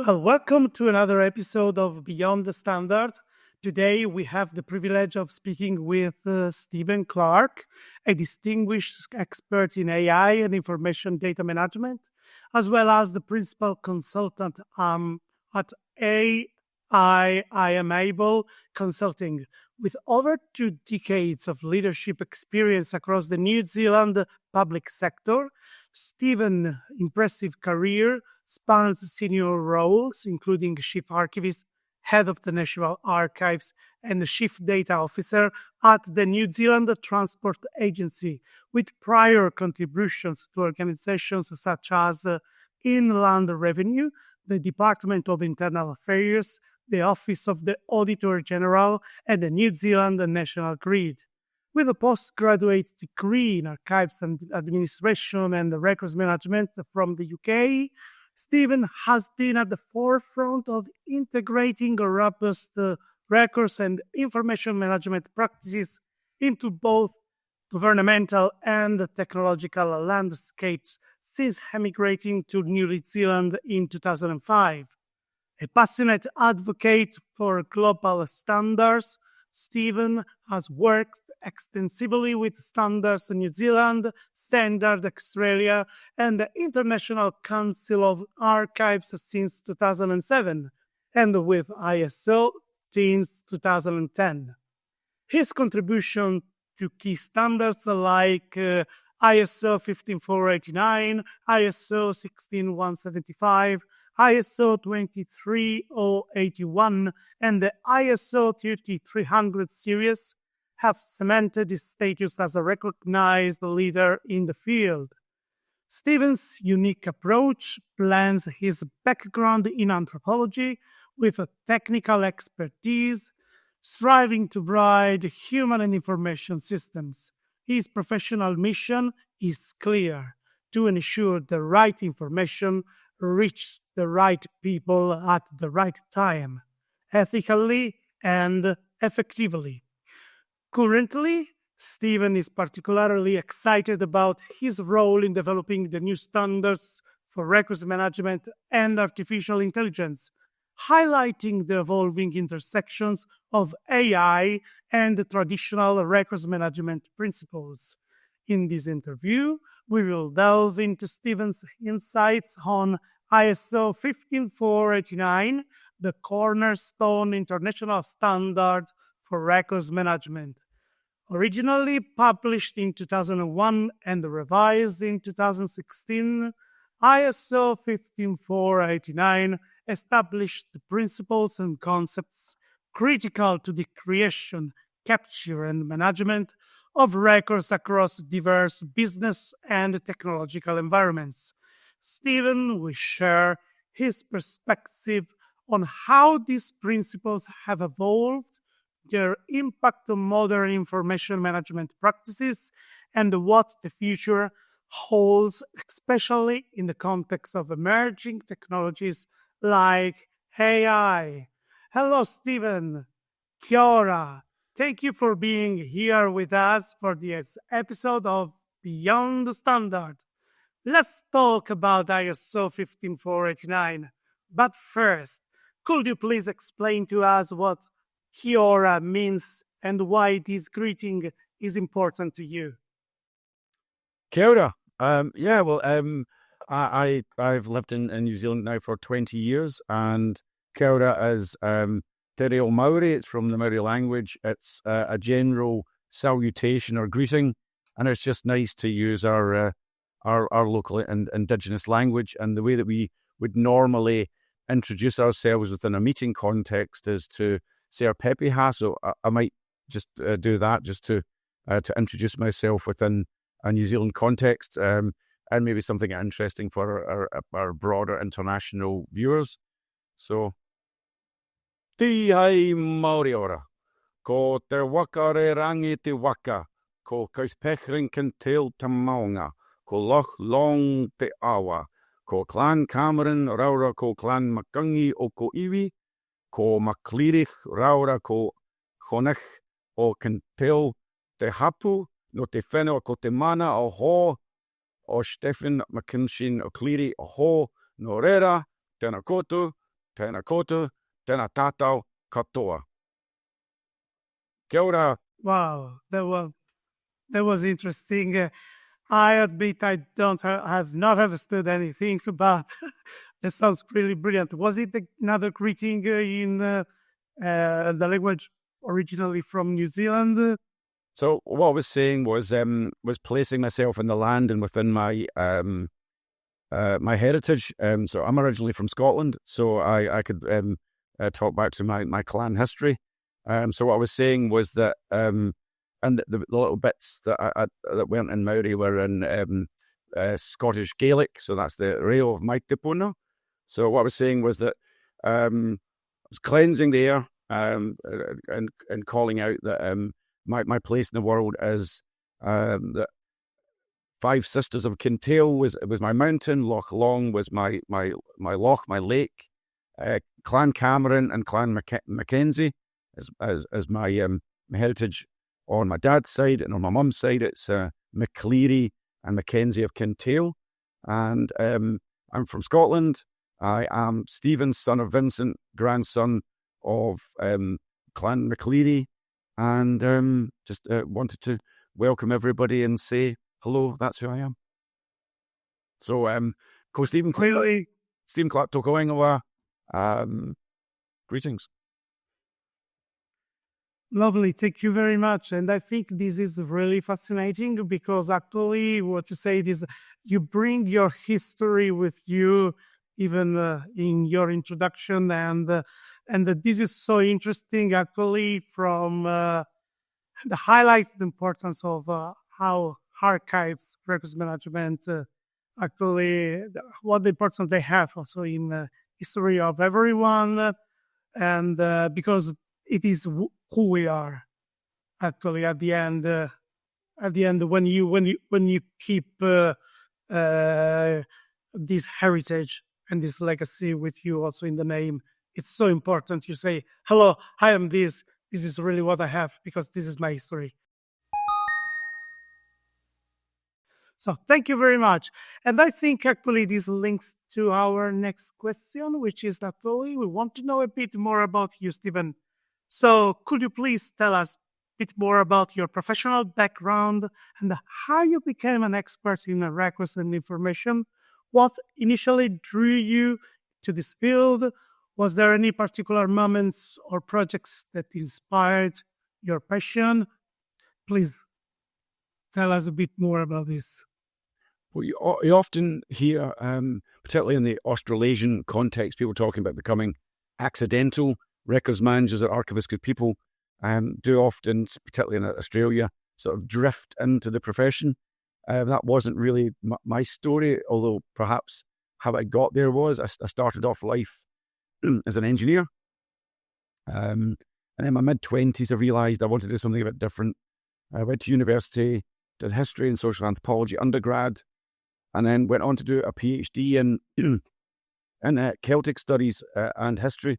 Well, welcome to another episode of Beyond the Standard. Today, we have the privilege of speaking with Stephen Clarke, a distinguished expert in AI and information data management, as well as the principal consultant at AI Able Consulting. With over 2 decades of leadership experience across the New Zealand public sector, Stephen's impressive career spans senior roles, including Chief Archivist, Head of the National Archives, and the Chief Data Officer at the New Zealand Transport Agency, with prior contributions to organizations such as Inland Revenue, the Department of Internal Affairs, the Office of the Auditor General, and the New Zealand National Grid. With a postgraduate degree in Archives and Administration and Records Management from the UK, Stephen has been at the forefront of integrating robust records and information management practices into both governmental and technological landscapes since emigrating to New Zealand in 2005. A passionate advocate for global standards, Stephen has worked extensively with Standards New Zealand, Standard Australia, and the International Council of Archives since 2007, and with ISO since 2010. His contribution to key standards like ISO 15489, ISO 16175, ISO 23081, and the ISO 3300 series have cemented his status as a recognized leader in the field. Stephen's unique approach blends his background in anthropology with a technical expertise, striving to provide human and information systems. His professional mission is clear: to ensure the right information reaches the right people at the right time, ethically and effectively. Currently, Stephen is particularly excited about his role in developing the new standards for records management and artificial intelligence, highlighting the evolving intersections of AI and the traditional records management principles. In this interview, we will delve into Stephen's insights on ISO 15489, the cornerstone international standard for records management. Originally published in 2001 and revised in 2016, ISO 15489 established the principles and concepts critical to the creation, capture, and management of records across diverse business and technological environments. Stephen will share his perspective on how these principles have evolved, their impact on modern information management practices, and what the future holds, especially in the context of emerging technologies like AI. Hello, Stephen. Kia ora. Thank you for being here with us for this episode of Beyond the Standard. Let's talk about ISO 15489. But first, could you please explain to us what Kia ora means and why this greeting is important to you? Kia ora. I've lived in New Zealand now for 20 years, and kia ora is Te Reo Maori. It's from the Maori language. It's a general salutation or greeting, and it's just nice to use our local and indigenous language. And the way that we would normally introduce ourselves within a meeting context is to say our pepeha. So I might just do that just to introduce myself within a New Zealand context, and maybe something interesting for our broader international viewers. So, Ti hai Māori ora, ko te waka re rangi te waka, ko kaupechring kintel te maunga, ko loch long te awa, ko clan Cameron raura ko clan Makangi o ko iwi, ko Maklirich raura ko chonech o kintel te hapu, no te whenua ko te mana o ho, o Stephen McKinshin o Cleary o ho, no rera, tēnā koutou, tēnā koutou, tēnā tātou katoa. Kia ora. Wow, that was interesting. I admit I don't have not understood anything, but that sounds really brilliant. Was it another greeting in the language originally from New Zealand? So what I was saying was placing myself in the land and within my my heritage. So I'm originally from Scotland, so I could talk back to my clan history. So what I was saying was that and the little bits that weren't in Maori were in Scottish Gaelic. So that's the reo of Mai Te Puna. So what I was saying was that I was cleansing the air and calling out that my place in the world is that Five Sisters of Kintail was my mountain, Loch Long was my loch, my lake, Clan Cameron and Clan Mackenzie as my heritage on my dad's side, and on my mum's side it's McCleary and Mackenzie of Kintail. And I'm from Scotland. I am Stephen, son of Vincent, grandson of Clan McCleary, and just wanted to welcome everybody and say hello, that's who I am. So, Stephen Clarke, Stephen Clarke tōku ingoa, greetings. Lovely, thank you very much. And I think this is really fascinating because actually what you say is you bring your history with you even in your introduction, and this is so interesting actually from the highlights the importance of how archives, records management, actually what the importance they have also in the history of everyone, and because it is who we are actually at the end. When you keep this heritage and this legacy with you also in the name, it's so important. You say, hello, I am this. This is really what I have because this is my history. So thank you very much. And I think actually this links to our next question, which is that we want to know a bit more about you, Stephen. So could you please tell us a bit more about your professional background and how you became an expert in records and information? What initially drew you to this field? Was there any particular moments or projects that inspired your passion? Please tell us a bit more about this. Well, you often hear, particularly in the Australasian context, people talking about becoming accidental records managers or archivists, because people do often, particularly in Australia, sort of drift into the profession. That wasn't really my story, although perhaps how I got there was I started off life as an engineer. And in my mid-20s, I realised I wanted to do something a bit different. I went to university, did history and social anthropology undergrad, and then went on to do a PhD in Celtic studies and history.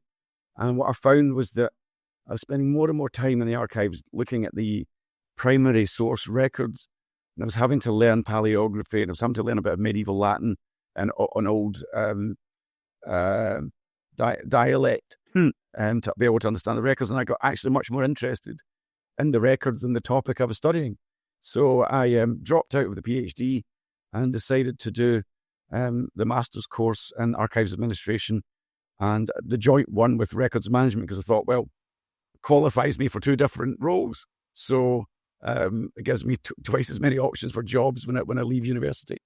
And what I found was that I was spending more and more time in the archives looking at the primary source records. And I was having to learn paleography, and I was having to learn a bit of medieval Latin and an old dialect to be able to understand the records. And I got actually much more interested in the records than the topic I was studying. So I dropped out of the PhD and decided to do the master's course in archives administration and the joint one with records management, because I thought, well, qualifies me for two different roles. So it gives me twice as many options for jobs when I leave university.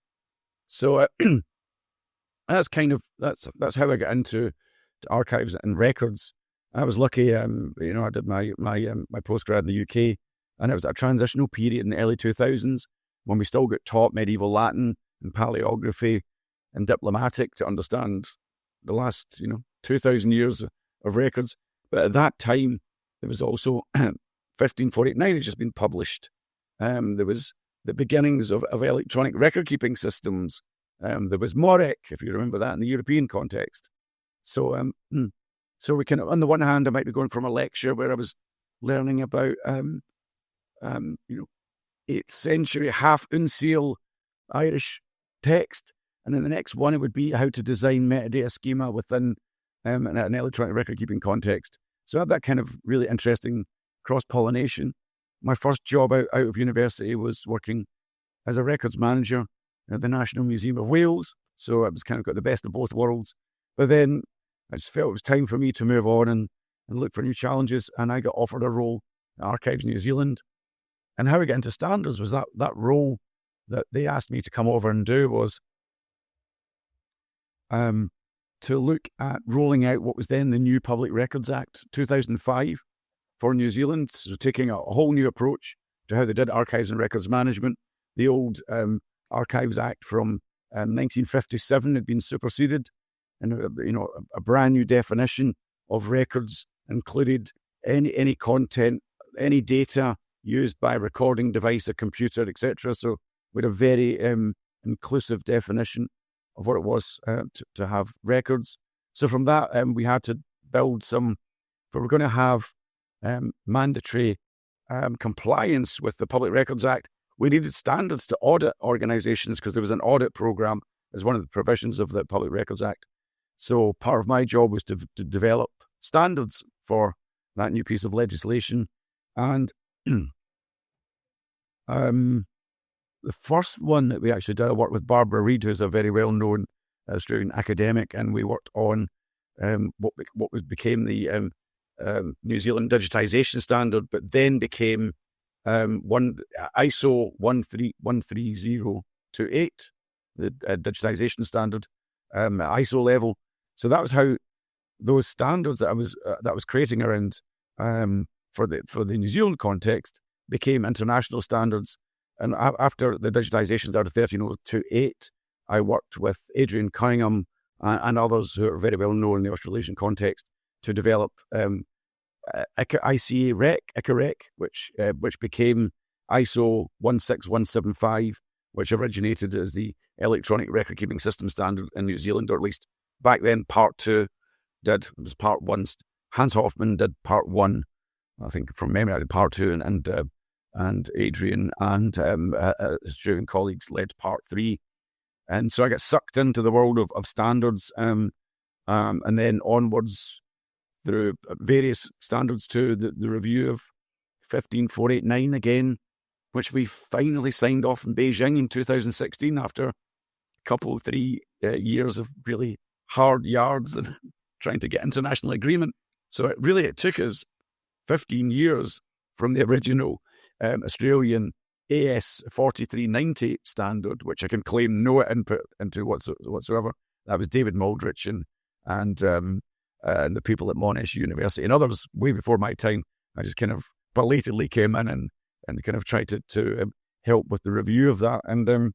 So that's how I got into archives and records. I was lucky, I did my postgrad in the UK, and it was a transitional period in the early 2000s when we still got taught medieval Latin and paleography and diplomatic to understand the last 2,000 years of records. But at that time, there was also 1549 had just been published. There was the beginnings of electronic record keeping systems. There was Morec, if you remember that, in the European context. So we can, on the one hand, I might be going from a lecture where I was learning about 8th century half uncial Irish text, and then the next one it would be how to design metadata schema within in an electronic record-keeping context. So I had that kind of really interesting cross-pollination. My first job out of university was working as a records manager at the National Museum of Wales. So I was kind of got the best of both worlds. But then I just felt it was time for me to move on and look for new challenges. And I got offered a role at Archives New Zealand. And how I got into standards was that role that they asked me to come over and do was to look at rolling out what was then the new Public Records Act 2005 for New Zealand. So taking a whole new approach to how they did archives and records management. The old Archives Act from 1957 had been superseded, and a brand new definition of records included any content, any data used by a recording device, a computer, etc. So we had a very inclusive definition of what it was to have records. So from that, we had to build some, if we were going to have mandatory compliance with the Public Records Act, we needed standards to audit organisations because there was an audit programme as one of the provisions of the Public Records Act. So part of my job was to develop standards for that new piece of legislation. And the first one that we actually did, I worked with Barbara Reid, who's a very well-known Australian academic, and we worked on what became the New Zealand digitisation standard, but then became ISO 13028, the digitisation standard, ISO level. So that was how those standards that I was creating around for the New Zealand context became international standards. And after the digitisation started 13028, I worked with Adrian Cunningham and others who are very well known in the Australasian context to develop ICA Rec, which became ISO 16175, which originated as the electronic record keeping system standard in New Zealand, or at least back then Part 2 it was Part 1. Hans Hoffman did Part 1, I think from memory I did Part 2, and Adrian and his Australian colleagues led Part 3. And so I got sucked into the world of standards and then onwards through various standards to the review of 15489 again, which we finally signed off in Beijing in 2016 after a couple, 3 years of really hard yards and trying to get international agreement. So it took us 15 years from the original Australian AS 4390 standard, which I can claim no input into whatsoever. That was David Muldrich and the people at Monash University and others way before my time. I just kind of belatedly came in and kind of tried to help with the review of that. And for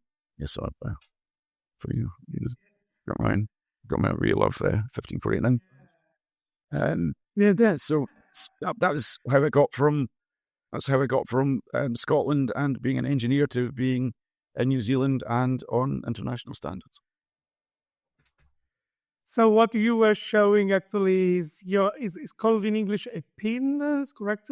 you just got my real love 15489. So that was how I got from. That's how I got from Scotland and being an engineer to being in New Zealand and on international standards. So what you were showing actually is called in English a pin, is correct?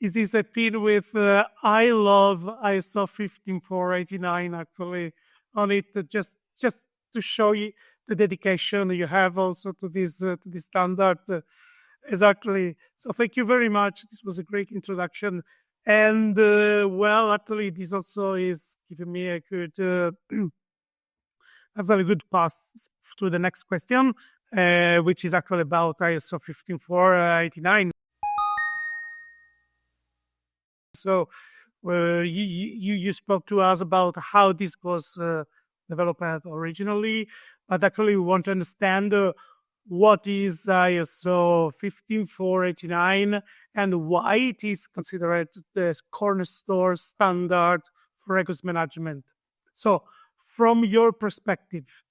Is this a pin with I love ISO 15489 actually on it, just to show you the dedication you have also to this standard. Exactly. So thank you very much. This was a great introduction. And actually, this also is giving me a good, a very good pass to the next question, which is actually about ISO 15489. So you spoke to us about how this was developed originally, but actually we want to understand what is ISO 15489 and why it is considered the cornerstone standard for records management. So from your perspective,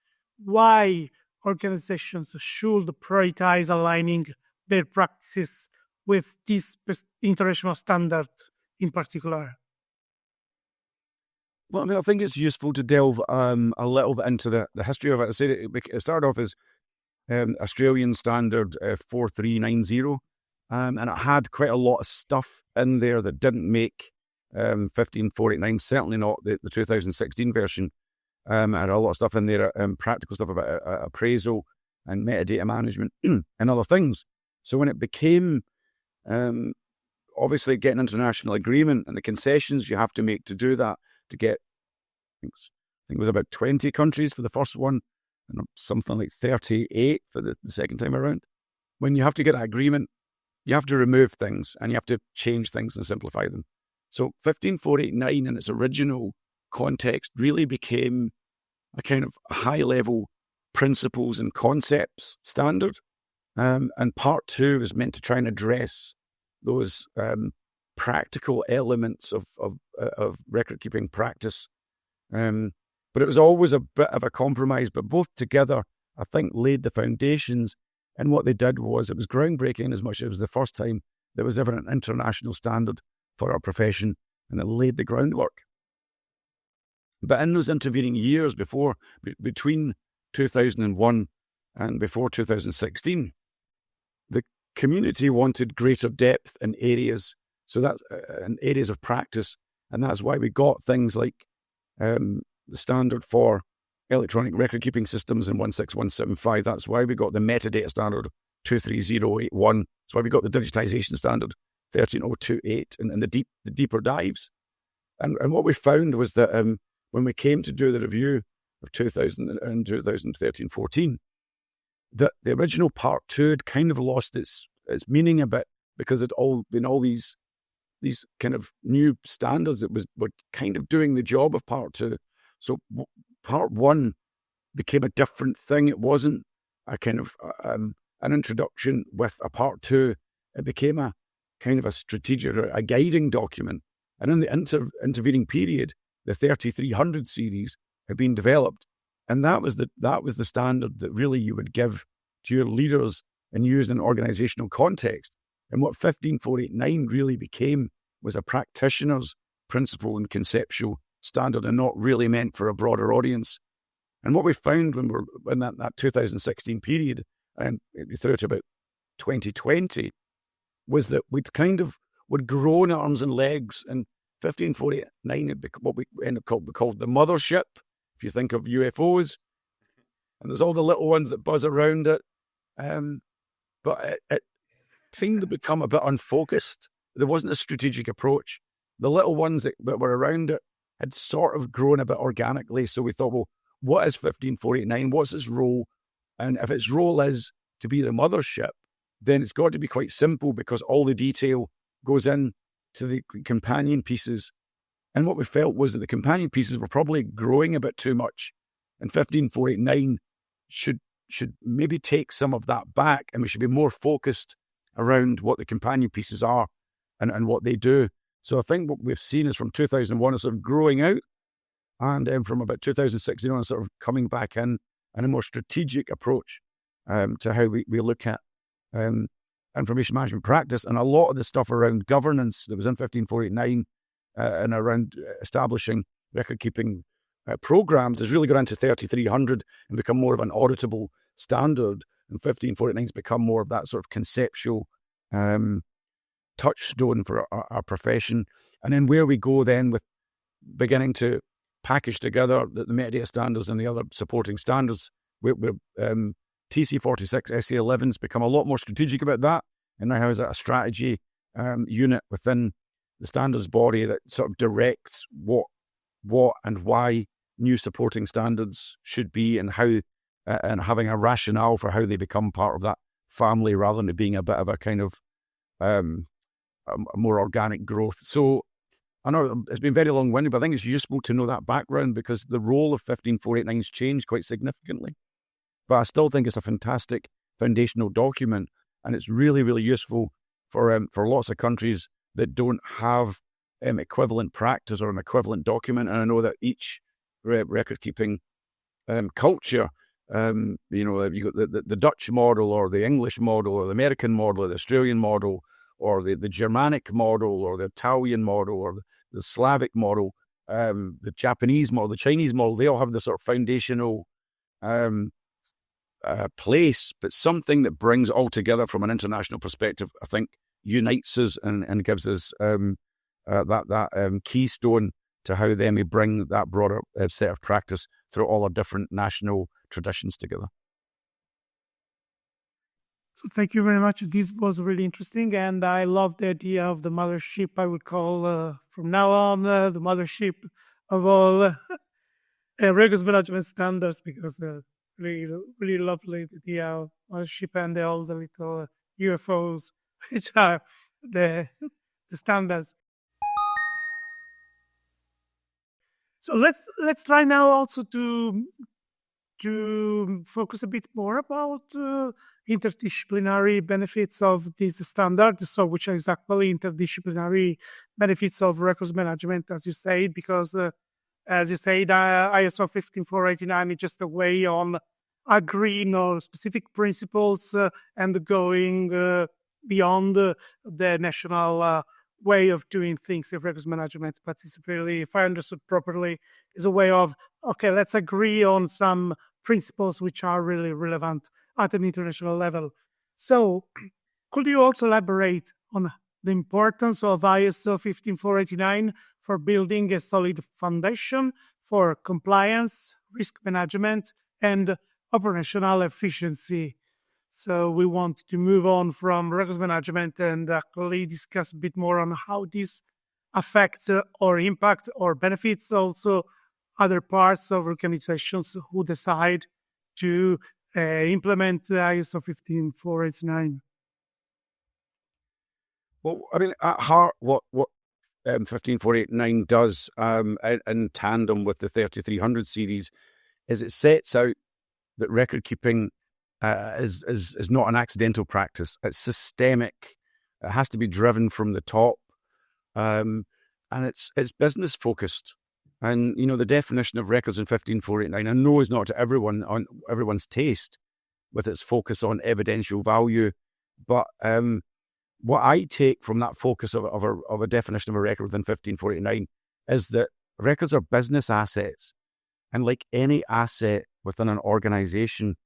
why organizations should prioritize aligning their practices with this international standard in particular? Well, I mean, I think it's useful to delve a little bit into the history of it. I said it started off as Australian standard 4390, and it had quite a lot of stuff in there that didn't make 15489, certainly not the 2016 version. Had a lot of stuff in there, practical stuff about appraisal, and metadata management and other things. So when it became obviously getting international agreement and the concessions you have to make to do that, to get, I think it was about 20 countries for the first one and something like 38 for the second time around. When you have to get an agreement, you have to remove things and you have to change things and simplify them. So 15489 in its original context really became a kind of high-level principles and concepts standard. And part 2 is meant to try and address those practical elements of record-keeping practice. But it was always a bit of a compromise, but both together, I think, laid the foundations. And what they did was, it was groundbreaking as much as it was the first time there was ever an international standard for our profession, and it laid the groundwork. But in those intervening years between 2001 and before 2016, the community wanted greater depth in areas, so that's in areas of practice, and that's why we got things like the standard for electronic record-keeping systems in 16175. That's why we got the metadata standard 23081. That's why we got the digitization standard 13028 and the deeper dives. And what we found was that when we came to do the review of 2013-14, that the original part 2 had kind of lost its meaning a bit, because it all been all these kind of new standards that were kind of doing the job of part 2. So part 1 became a different thing. It wasn't a kind of an introduction with a part 2. It became a kind of a strategic or a guiding document. And in the intervening period, the 3300 series had been developed, and that was the standard that really you would give to your leaders and use in an organizational context. And what 15489 really became was a practitioner's principle and conceptual standard, and not really meant for a broader audience. And what we found when we're in that 2016 period and through to about 2020 was that we'd grown arms and legs, and 15489 had become what we called the mothership. If you think of UFOs, and there's all the little ones that buzz around it, but it seemed to become a bit unfocused. There wasn't a strategic approach. The little ones that were around it had sort of grown a bit organically. So we thought, well, what is 15489? What's its role? And if its role is to be the mothership, then it's got to be quite simple, because all the detail goes in to the companion pieces. And what we felt was that the companion pieces were probably growing a bit too much, and 15489 should maybe take some of that back, and we should be more focused around what the companion pieces are and what they do. So I think what we've seen is from 2001 is sort of growing out, and from about 2016 on sort of coming back in, and a more strategic approach to how we look at information management practice. And a lot of the stuff around governance that was in 15489 and around establishing record-keeping programs has really gone into 3300 and become more of an auditable standard. And 15489 has become more of that sort of conceptual touchstone for our profession. And then where we go then with beginning to package together the metadata standards and the other supporting standards, we're TC46 SA11's become a lot more strategic about that, and now has a strategy unit within the standards body that sort of directs what and why new supporting standards should be, and how and having a rationale for how they become part of that family, rather than it being a bit of a kind of a more organic growth. So I know it's been very long-winded, but I think it's useful to know that background, because the role of 15489's changed quite significantly. But I still think it's a fantastic foundational document, and it's really, really useful for lots of countries that don't have equivalent practice or an equivalent document. And I know that each record-keeping culture, you got the Dutch model, or the English model, or the American model, or the Australian model, or the Germanic model, or the Italian model, or the Slavic model, the Japanese model, the Chinese model. They all have the sort of foundational place, but something that brings all together from an international perspective, I think, unites us and gives us that keystone to how then we bring that broader set of practice through all our different national traditions together. So thank you very much. This was really interesting, and I love the idea of the mothership. I would call from now on the mothership of all records management standards, because really, really lovely the idea of mothership and all the little UFOs, which are the standards. So let's try now also to focus a bit more about interdisciplinary benefits of this standard. So, which are exactly interdisciplinary benefits of records management, as you said, because as you said, ISO 15489 is just a way on agreeing on specific principles and going beyond the national way of doing things in records management. But it's really, if I understood properly, is a way of, okay, let's agree on some principles which are really relevant at an international level. So could you also elaborate on the importance of ISO 15489 for building a solid foundation for compliance, risk management, and operational efficiency? So we want to move on from records management and actually discuss a bit more on how this affects or impact or benefits also other parts of organizations who decide to implement ISO 15489. Well, I mean, at heart, what 15489 does in tandem with the 3300 series is it sets out that record keeping is not an accidental practice. It's systemic. It has to be driven from the top, and it's business focused. And you know, the definition of records in 15489, I know, is not to everyone's taste, with its focus on evidential value. But what I take from that focus of a definition of a record within 15489 is that records are business assets, and like any asset within an organization,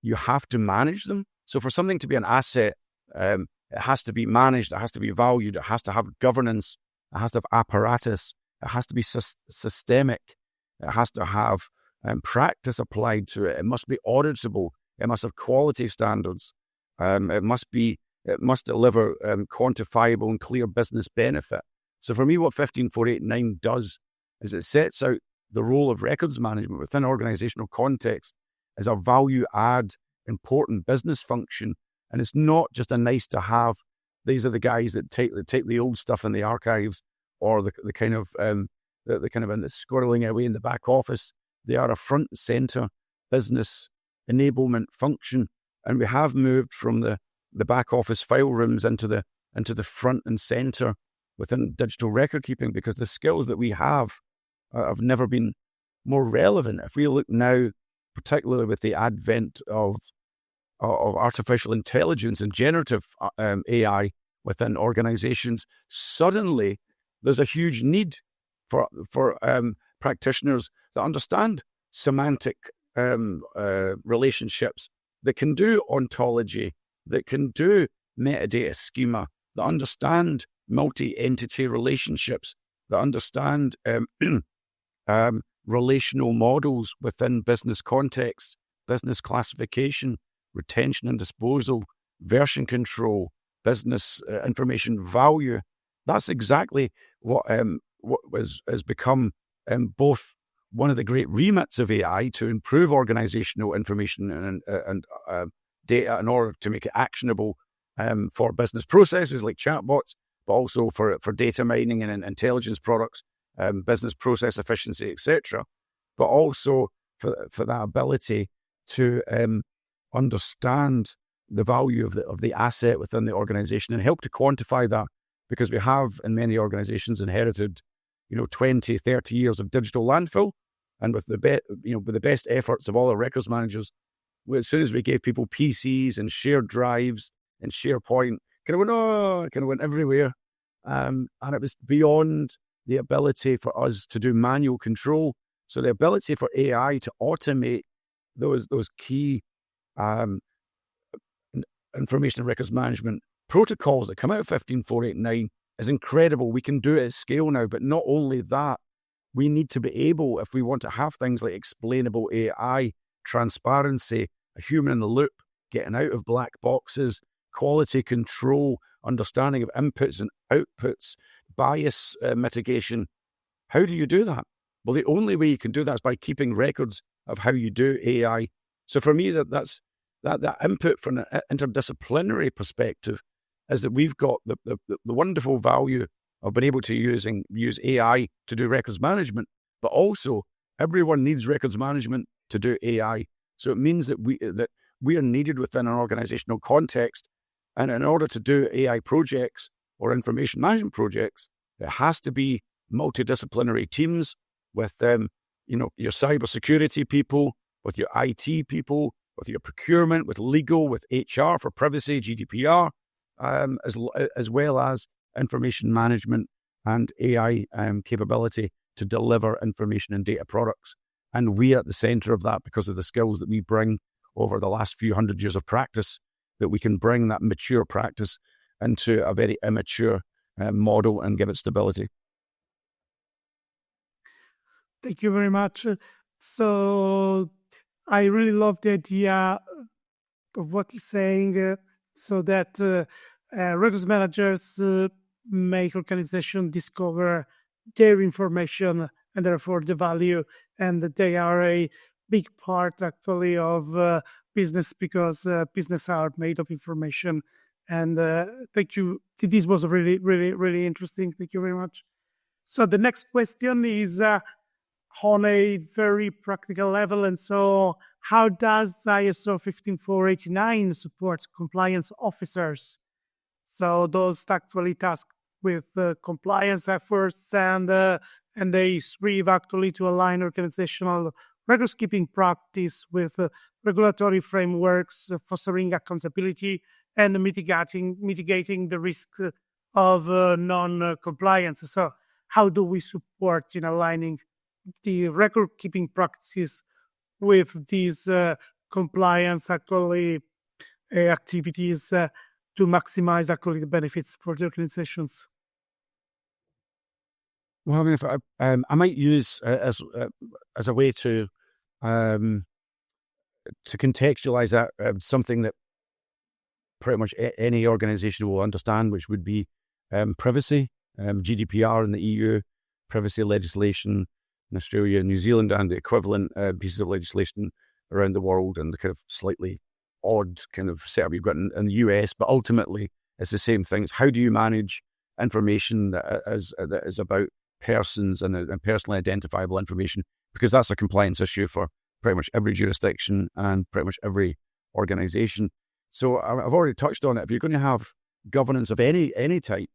you have to manage them. So for something to be an asset, it has to be managed, it has to be valued, it has to have governance, it has to have apparatus, it has to be systemic, it has to have practice applied to it, it must be auditable, it must have quality standards, it must deliver quantifiable and clear business benefit. So for me, what 15489 does is it sets out the role of records management within organizational context as a value-add, important business function, and it's not just a nice to have. These are the guys that take the old stuff in the archives, or the kind of in the squirreling away in the back office. They are a front and center business enablement function, and we have moved from the back office file rooms into the front and center within digital record keeping, because the skills that we have never been more relevant. If we look now, particularly with the advent of artificial intelligence and generative AI within organizations, suddenly there's a huge need for practitioners that understand semantic relationships, that can do ontology, that can do metadata schema, that understand multi-entity relationships, that understand relational models within business contexts, business classification, retention and disposal, version control, business information value. That's exactly what has become both one of the great remits of AI to improve organizational information and data in order to make it actionable for business processes like chatbots, but also for data mining and intelligence products, business process efficiency, etc. But also for that ability to understand the value of the asset within the organization and help to quantify that, because we have in many organizations inherited 20, 30 years of digital landfill, and with the best efforts of all our records managers, as soon as we gave people PCs and shared drives and SharePoint, kind of went everywhere, and it was beyond the ability for us to do manual control. So the ability for AI to automate those key information and records management protocols that come out of 15489 is incredible. We can do it at scale now, but not only that, we need to be able, if we want to have things like explainable AI, transparency, a human in the loop, getting out of black boxes, quality control, understanding of inputs and outputs, bias mitigation. How do you do that? Well, the only way you can do that is by keeping records of how you do AI. So for me, that input from an interdisciplinary perspective is that we've got the wonderful value of being able to use AI to do records management, but also everyone needs records management to do AI. So it means that we are needed within an organizational context. And in order to do AI projects or information management projects, it has to be multidisciplinary teams with your cybersecurity people, with your IT people, with your procurement, with legal, with HR for privacy, GDPR, as well as information management and AI capability to deliver information and data products. And we are at the center of that because of the skills that we bring over the last few hundred years of practice, that we can bring that mature practice into a very immature model and give it stability. Thank you very much. So I really love the idea of what you're saying, so that records managers make organizations discover their information and therefore the value, and that they are a big part actually of business, because business are made of information. And thank you. This was really, really, really interesting. Thank you very much. So the next question is on a very practical level. And so how does ISO 15489 support compliance officers? So those actually tasked with compliance efforts, and they strive actually to align organizational records keeping practice with regulatory frameworks, fostering accountability and mitigating the risk of non-compliance. So how do we support in aligning the record keeping practices with these compliance actually activities to maximize actually the benefits for the organizations? Well, I mean, if I might use as a way to contextualize that something that pretty much any organization will understand, which would be privacy, GDPR in the EU, privacy legislation in Australia, New Zealand, and the equivalent pieces of legislation around the world, and the kind of slightly odd kind of setup you've got in the US. But ultimately, it's the same thing. It's how do you manage information that is about persons and personally identifiable information, because that's a compliance issue for pretty much every jurisdiction and pretty much every organization. So I've already touched on it. If you're going to have governance of any type,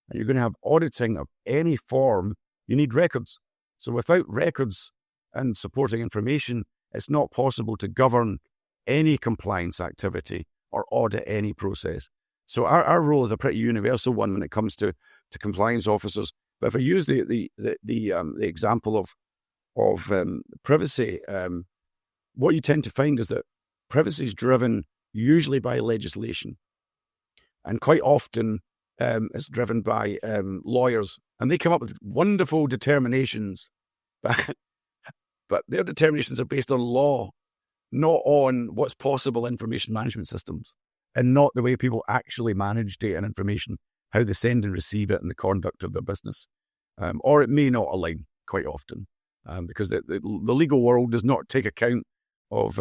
and you're going to have auditing of any form, you need records. So without records and supporting information, it's not possible to govern any compliance activity or audit any process. So our role is a pretty universal one when it comes to compliance officers. But if I use the example of privacy, what you tend to find is that privacy is driven usually by legislation, and quite often it's driven by lawyers, and they come up with wonderful determinations, but their determinations are based on law, not on what's possible information management systems, and not the way people actually manage data and information, how they send and receive it, and the conduct of their business. Or it may not align quite often, because the legal world does not take account of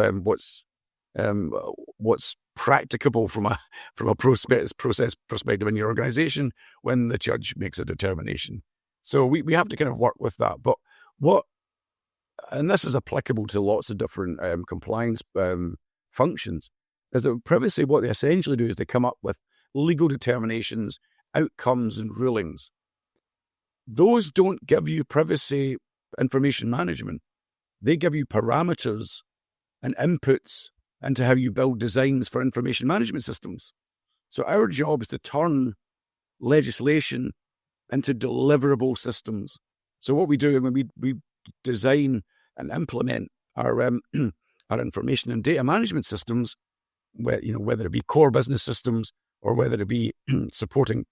what's practicable from a process perspective in your organization when the judge makes a determination. So we have to kind of work with that. But and this is applicable to lots of different compliance functions, is that privacy, what they essentially do is they come up with legal determinations, outcomes, and rulings. Those don't give you privacy information management. They give you parameters and inputs into how you build designs for information management systems. So our job is to turn legislation into deliverable systems. So what we do when we design and implement our information and data management systems, whether it be core business systems or whether it be supporting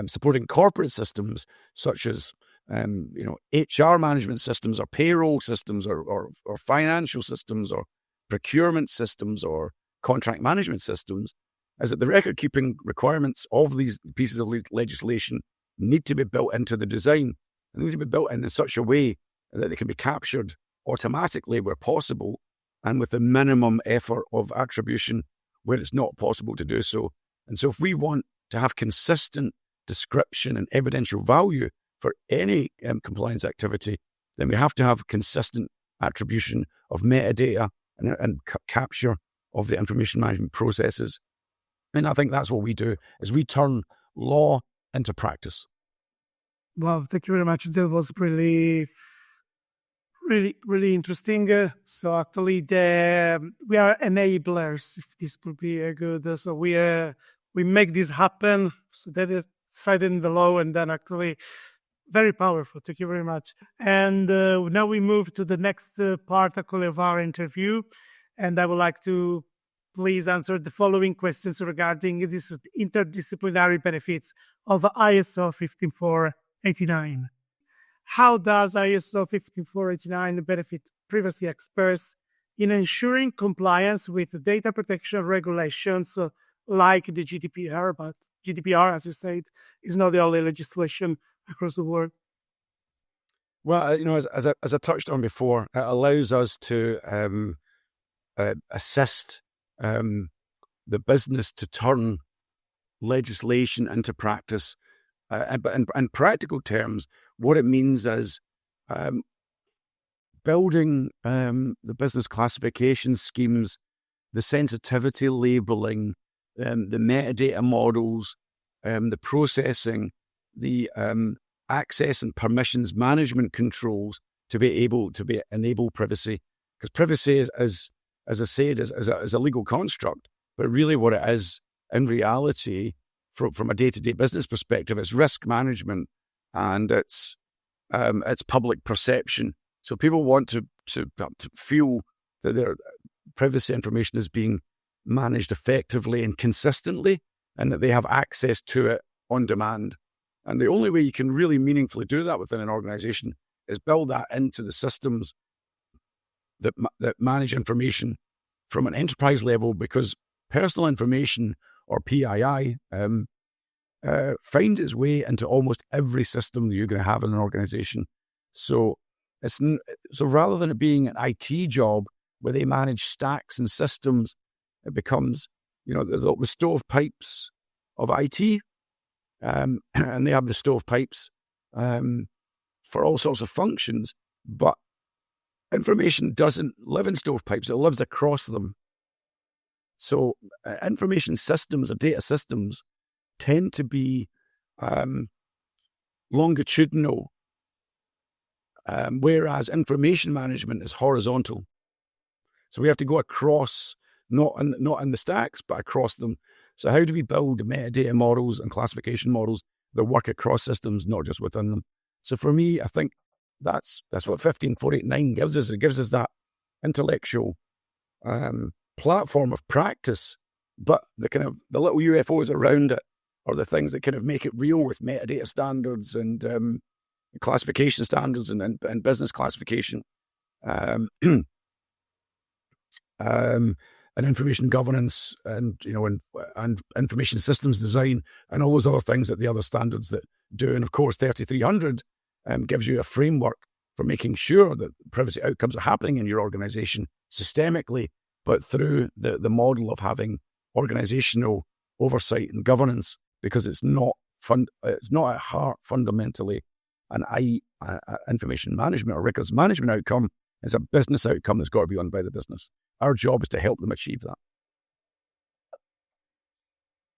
supporting corporate systems such as HR management systems or payroll systems or financial systems or procurement systems or contract management systems, is that the record keeping requirements of these pieces of legislation need to be built into the design. They need to be built in such a way that they can be captured automatically where possible and with the minimum effort of attribution where it's not possible to do so. And so if we want to have consistent description and evidential value for any compliance activity, then we have to have consistent attribution of metadata and capture of the information management processes. And I think that's what we do, is we turn law into practice. Wow, thank you very much. That was really interesting. So actually, we are enablers, if this could be a good. So we make this happen. So that is cited in the law, and then actually very powerful. Thank you very much. And now we move to the next part actually of our interview, and I would like to please answer the following questions regarding these interdisciplinary benefits of ISO 15489. How does ISO 15489 benefit privacy experts in ensuring compliance with data protection regulations like the GDPR? But GDPR, as you said, is not the only legislation across the world. Well, as I touched on before, it allows us to assist the business to turn legislation into practice. But in practical terms, what it means is building the business classification schemes, the sensitivity labeling, the metadata models, the processing, the access and permissions management controls to be able to enable privacy. Because privacy is, as I said, is a legal construct, but really what it is in reality, from a day-to-day business perspective, it's risk management and it's public perception. So people want to feel that their privacy information is being managed effectively and consistently, and that they have access to it on demand. And the only way you can really meaningfully do that within an organization is build that into the systems that manage information from an enterprise level, because personal information, or PII, finds its way into almost every system that you're going to have in an organization. So rather than it being an IT job where they manage stacks and systems, it becomes, there's the stovepipes of IT, and they have the stovepipes for all sorts of functions, but information doesn't live in stovepipes, it lives across them. So information systems or data systems tend to be longitudinal, whereas information management is horizontal. So we have to go across, not in the stacks, but across them. So how do we build metadata models and classification models that work across systems, not just within them? So for me, I think that's what 15489 gives us. It gives us that intellectual platform of practice, but the little UFOs around it are the things that kind of make it real with metadata standards and classification standards and business classification, and information governance and information systems design and all those other things that the other standards that do. And of course, 3300 gives you a framework for making sure that privacy outcomes are happening in your organization systemically, but through the model of having organizational oversight and governance, because it's not at heart fundamentally an information management or records management outcome. It's a business outcome that's got to be owned by the business. Our job is to help them achieve that.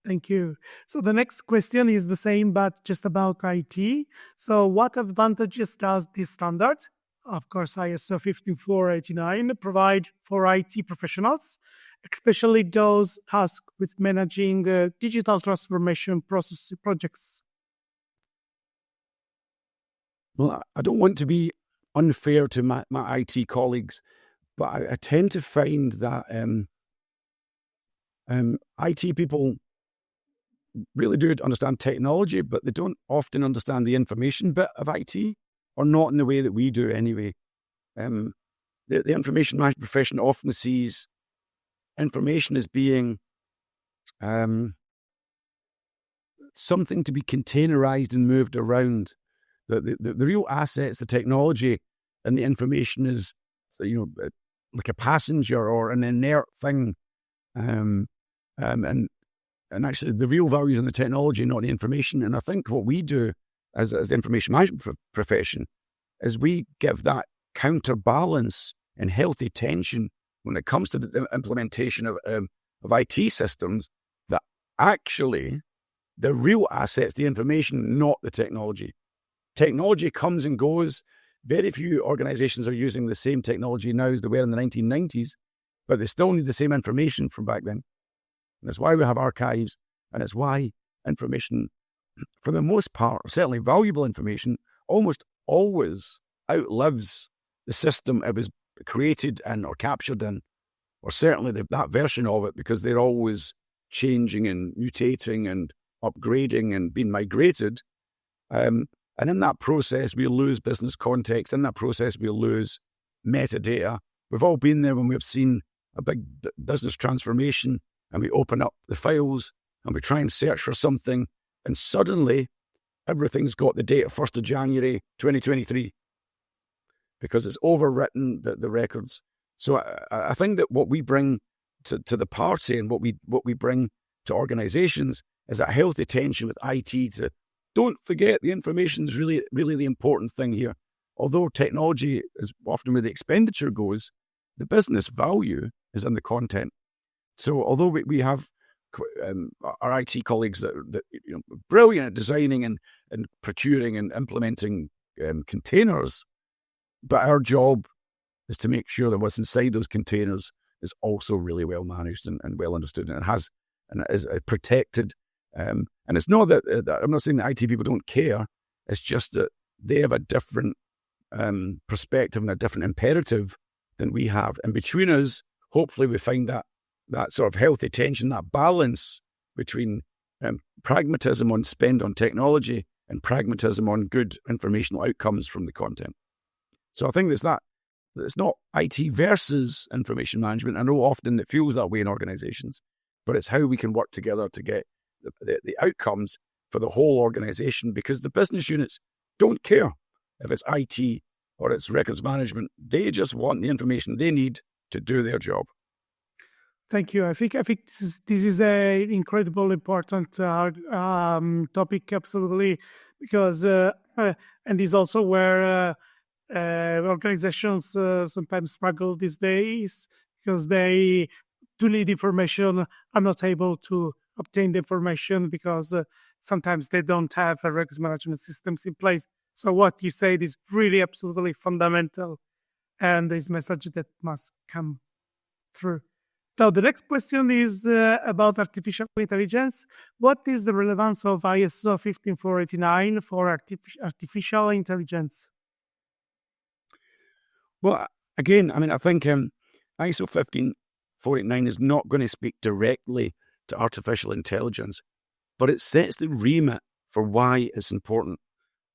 Thank you. So the next question is the same, but just about IT. So what advantages does this standard, of course ISO 15489, provide for IT professionals, especially those tasked with managing digital transformation process projects? Well, I don't want to be unfair to my IT colleagues, but I tend to find that IT people really do understand technology, but they don't often understand the information bit of IT. or not in the way that we do anyway. The information management profession often sees information as being something to be containerized and moved around. The real assets, the technology, and the information is, like a passenger or an inert thing. And actually, the real value is in the technology, not the information. And I think what we do as the information management profession is we give that counterbalance and healthy tension when it comes to the implementation of IT systems, that actually the real assets, the information, not the technology. Technology comes and goes. Very few organizations are using the same technology now as they were in the 1990s, but they still need the same information from back then. And that's why we have archives, and it's why information, for the most part, certainly valuable information, almost always outlives the system it was created in or captured in, or certainly that version of it, because they're always changing and mutating and upgrading and being migrated. And in that process, we lose business context. In that process, we lose metadata. We've all been there when we've seen a big business transformation and we open up the files and we try and search for something, and suddenly everything's got the date of 1st of January 2023 because it's overwritten the records. So I think that what we bring to the party and what we bring to organizations is a healthy tension with IT to don't forget the information is really, really the important thing here. Although technology is often where the expenditure goes, the business value is in the content. So although we have our IT colleagues that are brilliant at designing and procuring and implementing containers, but our job is to make sure that what's inside those containers is also really well managed and well understood, and is protected. And it's not that I'm not saying that IT people don't care. It's just that they have a different perspective and a different imperative than we have. And between us, hopefully, we find that sort of healthy tension, that balance between pragmatism on spend on technology and pragmatism on good informational outcomes from the content. So I think it's not IT versus information management. I know often it feels that way in organizations, but it's how we can work together to get the outcomes for the whole organization, because the business units don't care if it's IT or it's records management. They just want the information they need to do their job. Thank you. I think this is a incredibly important topic, absolutely, because and is also where organizations sometimes struggle these days, because they do need information, are not able to obtain the information because sometimes they don't have records management systems in place. So what you said is really absolutely fundamental, and this message that must come through. So the next question is about artificial intelligence. What is the relevance of ISO 15489 for artificial intelligence? Well, again, I mean, I think ISO 15489 is not going to speak directly to artificial intelligence, but it sets the remit for why it's important.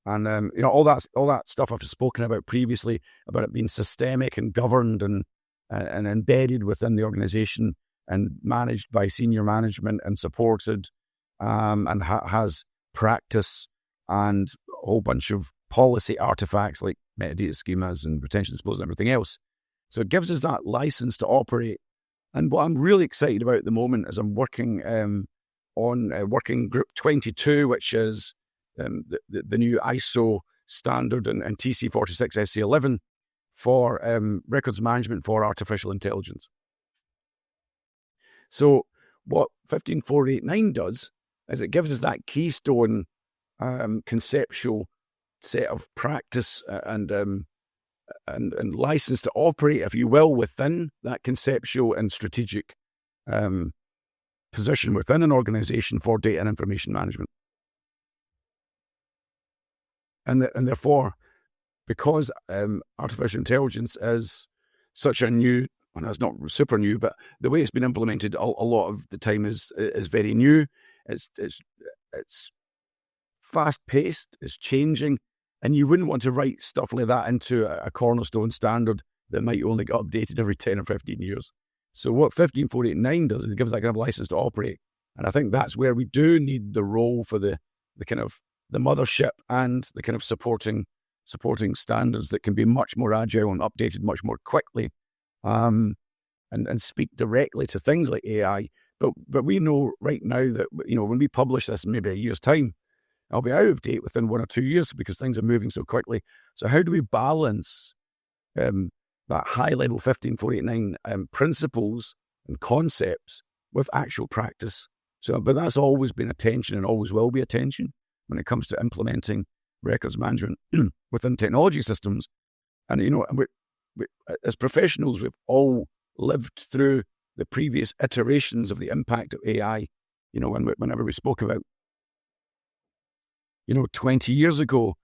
And all that stuff I've spoken about previously, about it being systemic and governed and embedded within the organization and managed by senior management and supported, and has practice and a whole bunch of policy artifacts like metadata schemas and retention disposal and everything else. So it gives us that license to operate. And what I'm really excited about at the moment is I'm working on working group 22, which is the new ISO standard and TC46 SC11 for records management for artificial intelligence. So what 15489 does is it gives us that keystone conceptual set of practice and license to operate, if you will, within that conceptual and strategic position within an organization for data and information management. And therefore, because artificial intelligence is such a new, and it's not super new, but the way it's been implemented a lot of the time is very new. It's fast paced. It's changing. And you wouldn't want to write stuff like that into a cornerstone standard that might only get updated every 10 or 15 years. So what 15489 does is it gives that kind of license to operate. And I think that's where we do need the role for the kind of the mothership and the kind of supporting standards that can be much more agile and updated much more quickly, and speak directly to things like AI. But we know right now that, you know, when we publish this in maybe a year's time, I'll be out of date within 1 or 2 years because things are moving so quickly. So how do we balance that high-level 15489 principles and concepts with actual practice? So, but that's always been a tension and always will be a tension when it comes to implementing records management within technology systems. And, you know, we, as professionals, we've all lived through the previous iterations of the impact of AI. You know, whenever we spoke about, 20 years ago,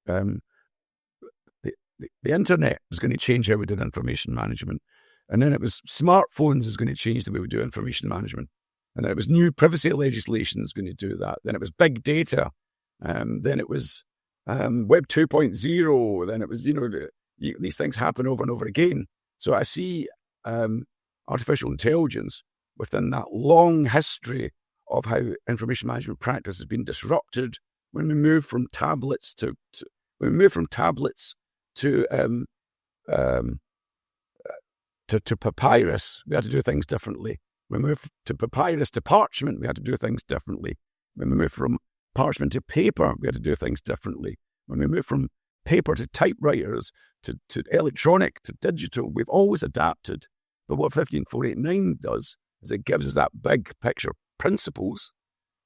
the internet was going to change how we did information management. And then it was smartphones is going to change the way we do information management. And then it was new privacy legislation is going to do that. Then it was big data. Then it was Web 2.0. Then it was, these things happen over and over again. So I see artificial intelligence within that long history of how information management practice has been disrupted when we move from tablets to papyrus. We had to do things differently. When we moved to papyrus to parchment, we had to do things differently. When we moved from parchment to paper, we had to do things differently. When we moved from paper to typewriters to electronic to digital, we've always adapted. But what 15489 does is it gives us that big picture principles.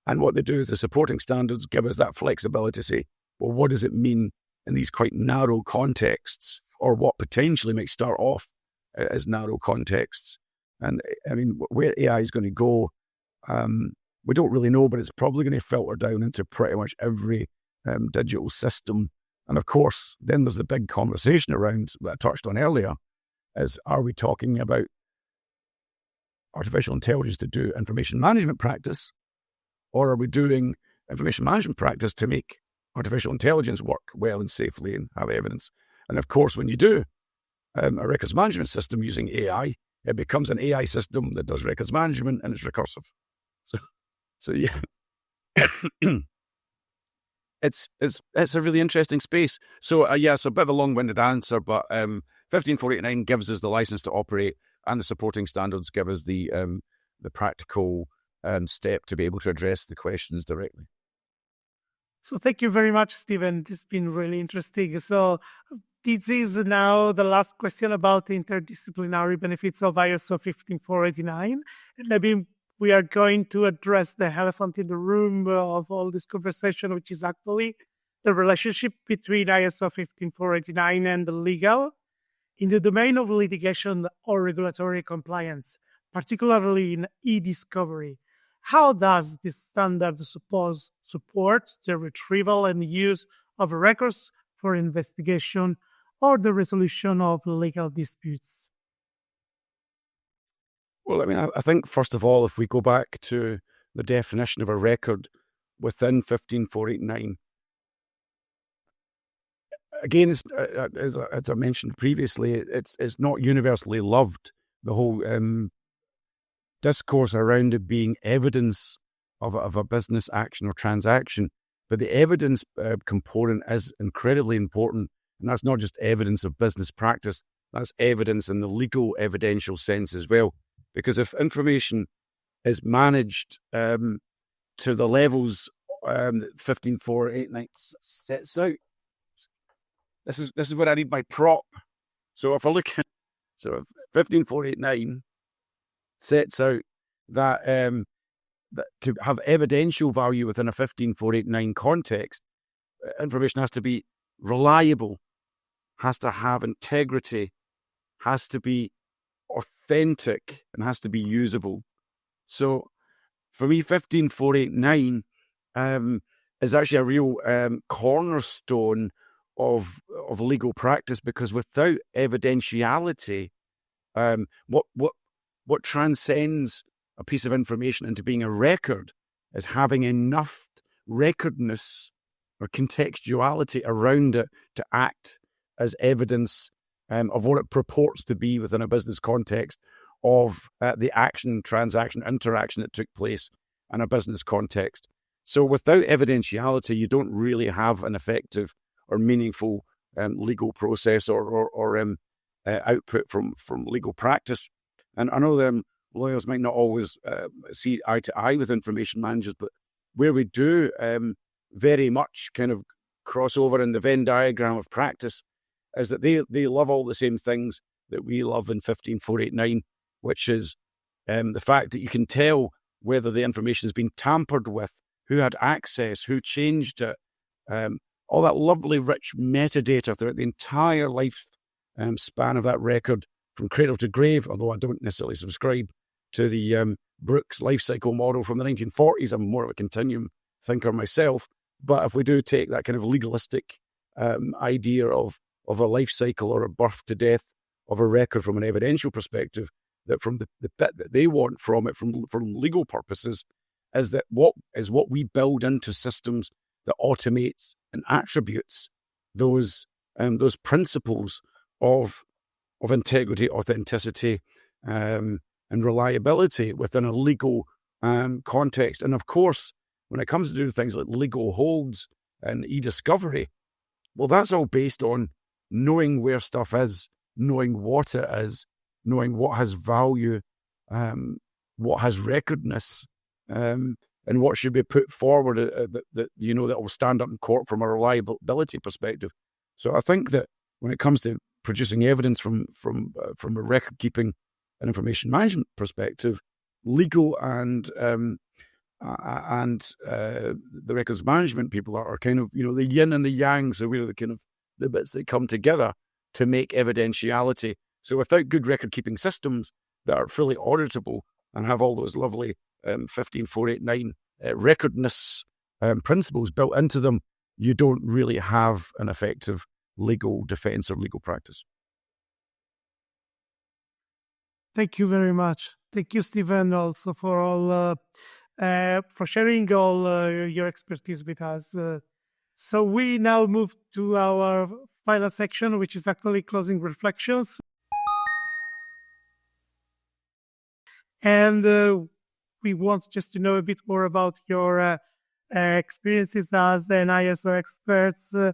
And what they do is the supporting standards give us that flexibility to say, well, what does it mean in these quite narrow contexts, or what potentially might start off as narrow contexts? And I mean, where AI is going to go, we don't really know, but it's probably going to filter down into pretty much every digital system. And of course, then there's the big conversation around that I touched on earlier, is are we talking about artificial intelligence to do information management practice, or are we doing information management practice to make artificial intelligence work well and safely and have evidence? And of course, when you do a records management system using AI, it becomes an AI system that does records management and it's recursive. So yeah, it's a really interesting space. So so a bit of a long-winded answer, but 15489 gives us the license to operate, and the supporting standards give us the practical step to be able to address the questions directly. So thank you very much, Stephen. This has been really interesting. So this is now the last question about the interdisciplinary benefits of ISO 15489. And maybe we are going to address the elephant in the room of all this conversation, which is actually the relationship between ISO 15489 and the legal in the domain of litigation or regulatory compliance, particularly in e-discovery. How does this standard support the retrieval and use of records for investigation or the resolution of legal disputes? Well, I mean, I think, first of all, if we go back to the definition of a record within 15489, again, as I mentioned previously, it's not universally loved. The whole discourse around it being evidence of a business action or transaction. But the evidence component is incredibly important. And that's not just evidence of business practice, that's evidence in the legal evidential sense as well. Because if information is managed to the levels 15489 sets out, this is where I need my prop. So if I look at 15489 sets out that that to have evidential value within a 15489 context, information has to be reliable, has to have integrity, has to be authentic, and has to be usable. So for me, 15489 is actually a real cornerstone of legal practice, because without evidentiality, what transcends a piece of information into being a record is having enough recordness contextuality around it to act as evidence of what it purports to be within a business context of the action, transaction, interaction that took place in a business context. So without evidentiality, you don't really have an effective or meaningful legal process or output from legal practice. And I know lawyers might not always see eye to eye with information managers, but where we do very much kind of cross over in the Venn diagram of practice is that they love all the same things that we love in 15489, which is the fact that you can tell whether the information has been tampered with, who had access, who changed it, all that lovely rich metadata throughout the entire life span of that record from cradle to grave, although I don't necessarily subscribe to the Brooks life cycle model from the 1940s. I'm more of a continuum thinker myself. But if we do take that kind of legalistic idea of a life cycle or a birth to death of a record from an evidential perspective, that from the bit that they want from it, from legal purposes, is what we build into systems that automates and attributes those principles of integrity, authenticity, and reliability within a legal context. And of course, when it comes to do things like legal holds and e-discovery, well, that's all based on knowing where stuff is, knowing what it is, knowing what has value, what has recordness, and what should be put forward that will stand up in court from a reliability perspective. So I think that when it comes to producing evidence from a record keeping and information management perspective, legal and the records management people are kind of the yin and the yang. So we're the kind of the bits that come together to make evidentiality. So without good record keeping systems that are fully auditable and have all those lovely 15489 recordness principles built into them, you don't really have an effective legal defense or legal practice. Thank you very much. Thank you, Stephen, also for all for sharing all your expertise with us. So we now move to our final section, which is actually closing reflections. And we want just to know a bit more about your experiences as an ISO expert. So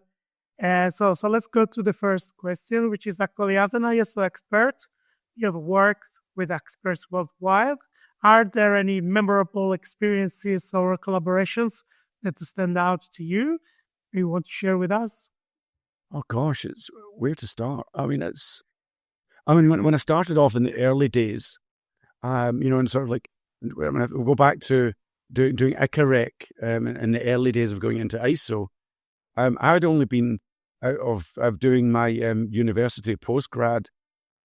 let's go to the first question, which is actually, as an ISO expert, you have worked with experts worldwide. Are there any memorable experiences or collaborations that stand out to you you want to share with us? Oh gosh, it's where to start. When I started off in the early days, and sort of like, we'll go back to doing ICAREC in the early days of going into ISO. I had only been out of doing my university postgrad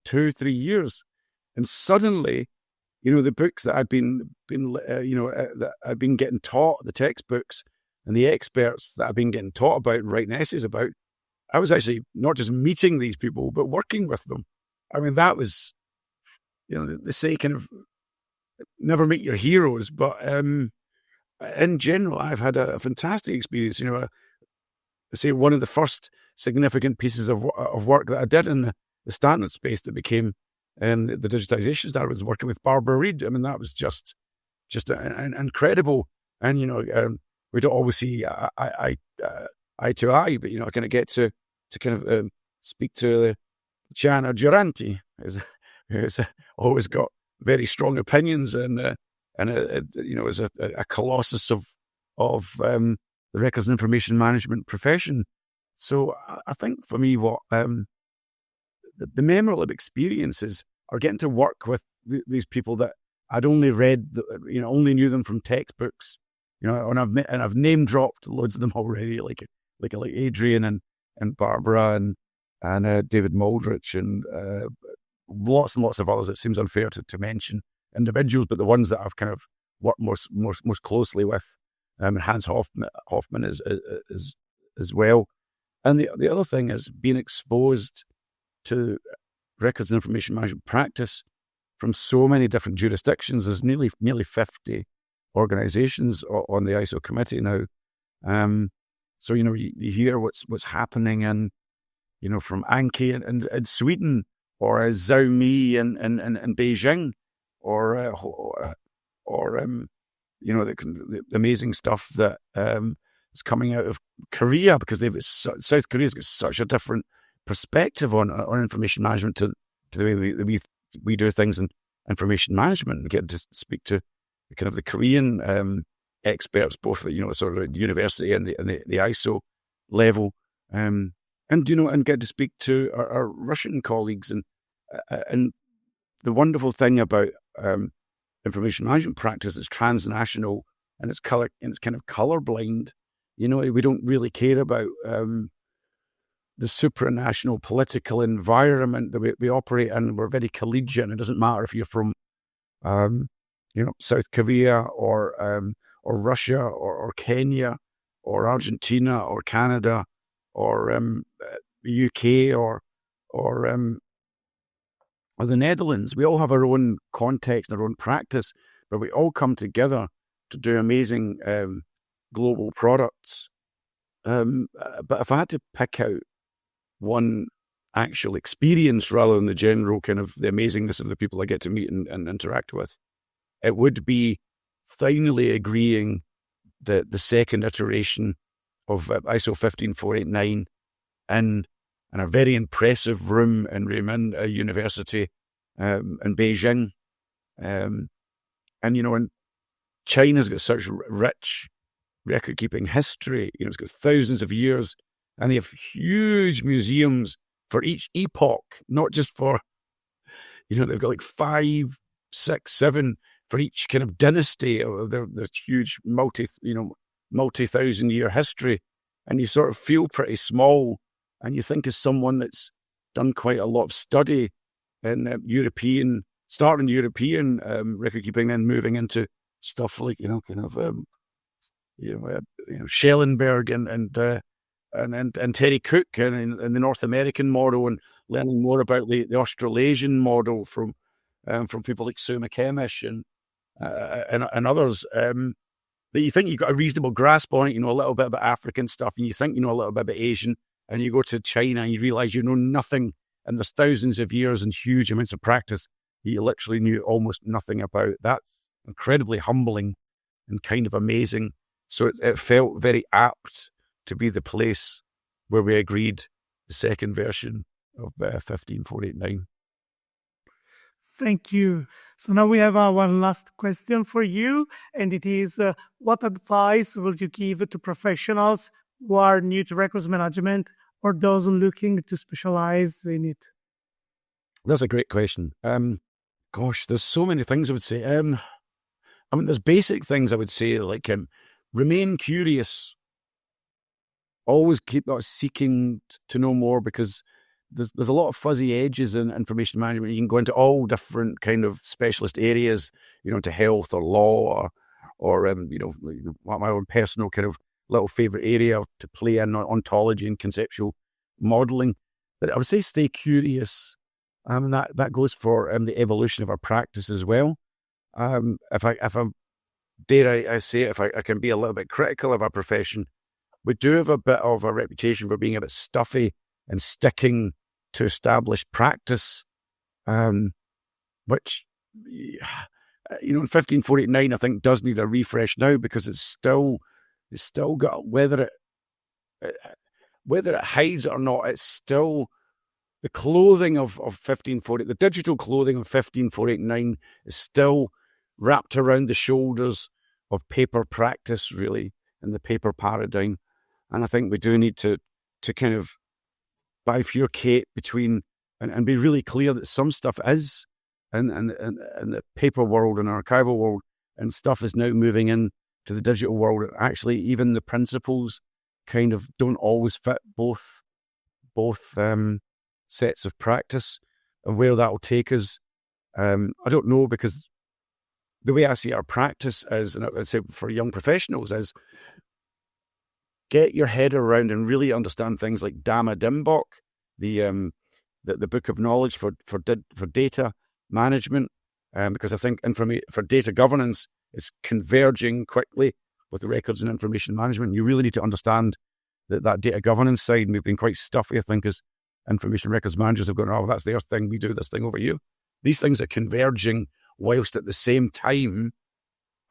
2-3 years, and suddenly, the books that I'd been that I'd been getting taught, the textbooks and the experts that I've been getting taught about and writing essays about, I was actually not just meeting these people, but working with them. I mean, that was, they say kind of never meet your heroes, but in general, I've had a fantastic experience. I say one of the first significant pieces of work that I did in the standard space that became the digitization standard was working with Barbara Reid. I mean, that was just an incredible, and we don't always see eye to eye, but I kind of get to kind of speak to Gianna Duranti, who's always got very strong opinions and is a colossus of the records and information management profession. So I think for me, what the memorable experiences are getting to work with these people that I'd only read, only knew them from textbooks, and I've name dropped loads of them already, like Adrian and Barbara and David Moldrich and lots and lots of others. It seems unfair to mention individuals, but the ones that I've kind of worked most closely with, Hans Hoffman as well. And the other thing is being exposed to records and information management practice from so many different jurisdictions. There's nearly 50 organizations on the ISO committee now. So, you hear what's happening in, from Anki in Sweden, or Xiaomi in Beijing, or the amazing stuff that is coming out of Korea, because South Korea's got such a different perspective on information management to the way that we do things in information management. We get to speak to kind of the Korean experts, both at sort of university and the ISO level, and get to speak to our Russian colleagues, and the wonderful thing about information management practice is transnational, and it's kind of colorblind. We don't really care about the supranational political environment that we operate in. We're very collegiate. It doesn't matter if you're from South Korea or Russia or Kenya or Argentina or Canada or the UK or the Netherlands. We all have our own context, our own practice, but we all come together to do amazing global products. But if I had to pick out one actual experience rather than the general kind of the amazingness of the people I get to meet and interact with, it would be finally agreeing the second iteration of ISO 15489 in a very impressive room in Renmin University in Beijing. And China's got such rich record-keeping history. It's got thousands of years, and they have huge museums for each epoch, not just for, they've got like 5, 6, 7 for each kind of dynasty of their huge multi-thousand-year history. And you sort of feel pretty small, and you think as someone that's done quite a lot of study in starting European record-keeping, then moving into stuff like, Schellenberg and Terry Cook and the North American model, and learning more about the Australasian model from people like Sue McKemish and others, that you think you've got a reasonable grasp on it. A little bit about African stuff, and you think a little bit about Asian, and you go to China and you realize you know nothing, and there's thousands of years and huge amounts of practice you literally knew almost nothing about. That's incredibly humbling and kind of amazing. So it felt very apt to be the place where we agreed the second version of 15489. Thank you. So now we have one last question for you, and it is, what advice will you give to professionals who are new to records management or those looking to specialize in it? That's a great question. There's so many things I would say. There's basic things I would say, like remain curious. Always keep seeking to know more, because there's a lot of fuzzy edges in information management. You can go into all different kind of specialist areas, to health or law or my own personal kind of little favorite area to play in, ontology and conceptual modeling. But I would say stay curious. That goes for the evolution of our practice as well. If I can be a little bit critical of our profession, we do have a bit of a reputation for being a bit stuffy and sticking to established practice, which, in 15489, I think does need a refresh now, because it's still got, whether it hides it or not, it's still the clothing of 154, the digital clothing of 15489 is still wrapped around the shoulders of paper practice, really, in the paper paradigm. And I think we do need to kind of bifurcate between and be really clear that some stuff is in the paper world and archival world, and stuff is now moving in to the digital world. And actually, even the principles kind of don't always fit both sets of practice, and where that will take us, I don't know, because the way I see our practice is, and I'd say for young professionals, is get your head around and really understand things like Dhamma Dimbok, the book of knowledge for data management, because I think for data governance is converging quickly with the records and information management. You really need to understand that data governance side. And we've been quite stuffy, I think, as information records managers have gone, oh, that's their thing, we do this thing over here. These things are converging, whilst at the same time,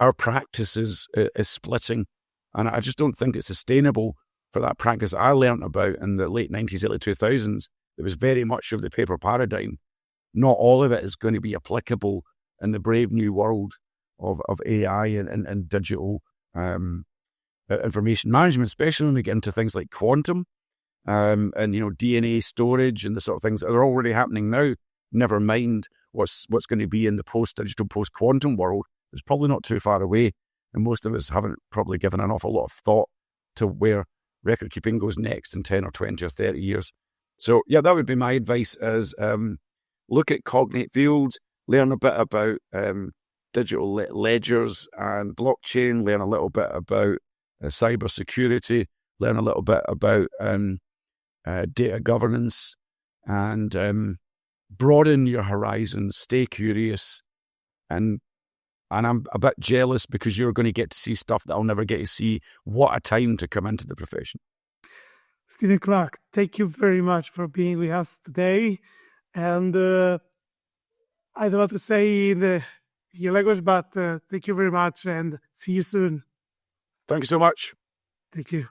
our practice is splitting. And I just don't think it's sustainable for that practice I learned about in the late 90s, early 2000s. It was very much of the paper paradigm. Not all of it is going to be applicable in the brave new world of AI and digital information management, especially when we get into things like quantum and DNA storage and the sort of things that are already happening now. Never mind what's going to be in the post-digital, post-quantum world. It's probably not too far away, and most of us haven't probably given an awful lot of thought to where record keeping goes next in 10 or 20 or 30 years. So yeah, that would be my advice: is look at cognate fields, learn a bit about digital ledgers and blockchain, learn a little bit about cyber security, learn a little bit about data governance, and broaden your horizons, stay curious. And I'm a bit jealous because you're going to get to see stuff that I'll never get to see. What a time to come into the profession. Stephen Clarke, thank you very much for being with us today. And I don't know what to say in your language, but thank you very much and see you soon. Thank you so much. Thank you.